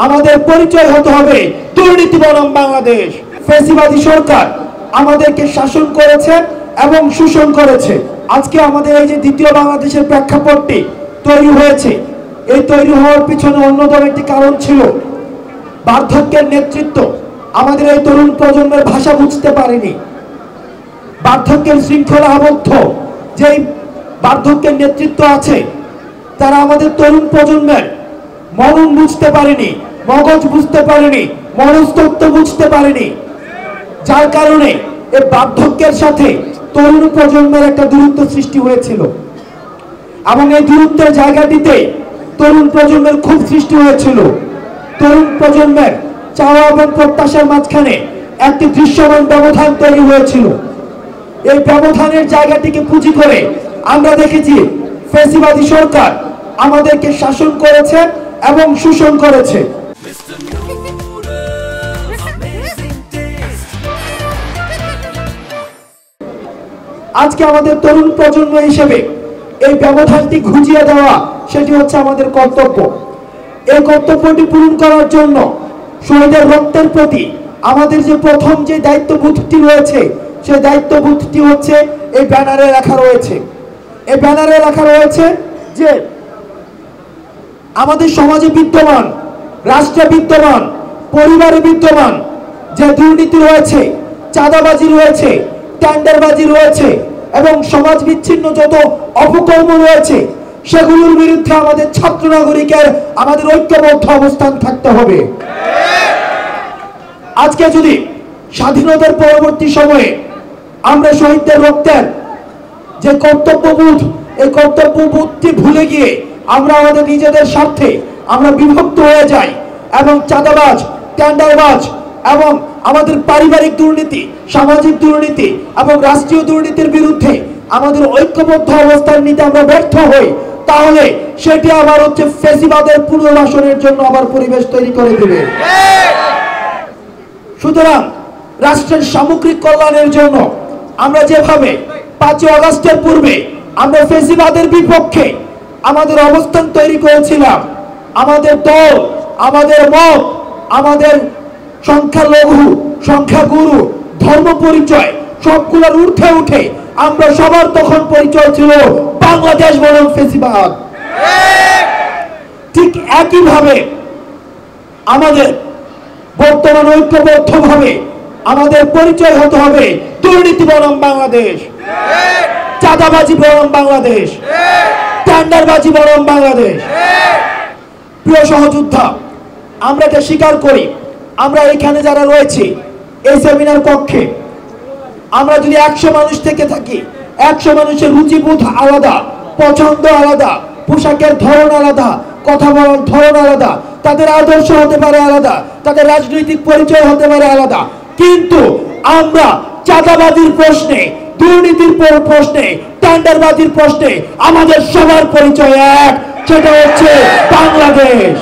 আমাদের পরিচয় হতে হবে দুর্নীতি বনাম বাংলাদেশ। ফ্যাসিবাদী সরকার আমাদেরকে শাসন করেছে এবং শোষণ করেছে। আজকে আমাদের এই যে দ্বিতীয় বাংলাদেশের প্রেক্ষাপটটি তৈরি হয়েছে, এই তৈরি হওয়ার পিছনে অন্যতম একটি কারণ ছিল বার্ধক্যের নেতৃত্ব। আমাদের এই তরুণ প্রজন্মের ভাষা বুঝতে পারেনি, বার্ধক্যের শৃঙ্খলা আবদ্ধ যেই বার্ধক্যের নেতৃত্ব আছে তারা আমাদের তরুণ প্রজন্মের মনন বুঝতে পারেনি, মগজ বুঝতে পারেনি, মনস্তত্ত্ব বুঝতে পারেনি, যার কারণে এই বার্ধক্যের সাথে তরুণ প্রজন্মের একটা দূরত্ব সৃষ্টি হয়েছিল এবং এই দূরত্বের জায়গাটিতে তরুণ প্রজন্মের খুব সৃষ্টি হয়েছিল। তরুণ প্রজন্মের চাওয়া এবং প্রত্যাশার মাঝখানে একটি দৃশ্যমান ব্যবধান তৈরি হয়েছিল। এই ব্যবধানের জায়গাটিকে পুঁজি করে আমরা দেখেছি ফ্যাসিবাদী সরকার আমাদেরকে শাসন করেছে এবং শোষণ করেছে। আজকে আমাদের তরুণ প্রজন্ম হিসেবে এই ব্যবধানটি ঘুচিয়ে দেওয়া সেটি হচ্ছে আমাদের কর্তব্য। এই কর্তব্যটি পূরণ করার জন্য শহীদের রক্তের প্রতি আমাদের যে প্রথম যে দায়িত্ববোধটি রয়েছে সেই দায়িত্ববোধটি হচ্ছে এই ব্যানারে লেখা রয়েছে। এই ব্যানারে লেখা রয়েছে যে আমাদের সমাজে বিদ্যমান, রাষ্ট্রে বিদ্যমান, পরিবারে বিদ্যমান যে দুর্নীতি রয়েছে, চাঁদাবাজি রয়েছে, টেন্ডারবাজি রয়েছে এবং সমাজ বিচ্ছিন্ন যত অপকর্ম রয়েছে সেগুলোর বিরুদ্ধে আমাদের ছাত্র নাগরিকের আমাদের ঐক্যবদ্ধ অবস্থান থাকতে হবে। আজকে যদি স্বাধীনতার পরবর্তী সময়ে আমরা শহীদদের রক্তের যে কর্তব্যবোধ, এই কর্তব্যবোধটি ভুলে গিয়ে আমরা আমাদের নিজেদের স্বার্থে আমরা বিভক্ত হয়ে যাই এবং চাঁদাবাজ, টেন্ডারবাজ এবং আমাদের পারিবারিক দুর্নীতি, সামাজিক দুর্নীতি এবং রাষ্ট্রীয় দুর্নীতির বিরুদ্ধে আমাদের ঐক্যবদ্ধ অবস্থান নিতে আমরা ব্যর্থ হই, তাহলে সেটি আবার হচ্ছে ফ্যাসিবাদের পুনর্বাসনের জন্য আবার পরিবেশ তৈরি করে দেবে। সুতরাং রাষ্ট্রের সামগ্রিক কল্যাণের জন্য আমরা যেভাবে 5 আগস্টের পূর্বে আমরা ফ্যাসিবাদের বিপক্ষে আমাদের অবস্থান তৈরি করেছিলাম, আমাদের দল, আমাদের মত, আমাদের সংখ্যালঘু, সংখ্যাগুরু, ধর্ম পরিচয় সবগুলোর ঊর্ধ্বে উঠে আমরা সবার তখন পরিচয় ছিল বাংলাদেশ বনাম ফ্যাসিবাদ। ঠিক একইভাবে আমাদের বর্তমান ঐক্যবদ্ধভাবে আমাদের পরিচয় হতে হবে দুর্নীতি বনাম বাংলাদেশ, চাঁদাবাজি বনাম বাংলাদেশ, টেন্ডারবাজি বনাম বাংলাদেশ। প্রিয় সহযোদ্ধা, আমরা এটা স্বীকার করি, আমরা এখানে যারা রয়েছি এই সেমিনার কক্ষে আমরা যদি 100 মানুষ থেকে থাকি, 100 মানুষের রুচিবোধ আলাদা, পছন্দ আলাদা, পোশাকের ধরন আলাদা, কথা বলার ধরন আলাদা, তাদের আদর্শ হতে পারে আলাদা, তাদের রাজনৈতিক পরিচয় হতে পারে আলাদা, কিন্তু আমরা চাঁদাবাজির প্রশ্নে, দুর্নীতির প্রশ্নে, টেন্ডারবাজির প্রশ্নে আমাদের সবার পরিচয় এক, সেটা হচ্ছে বাংলাদেশ।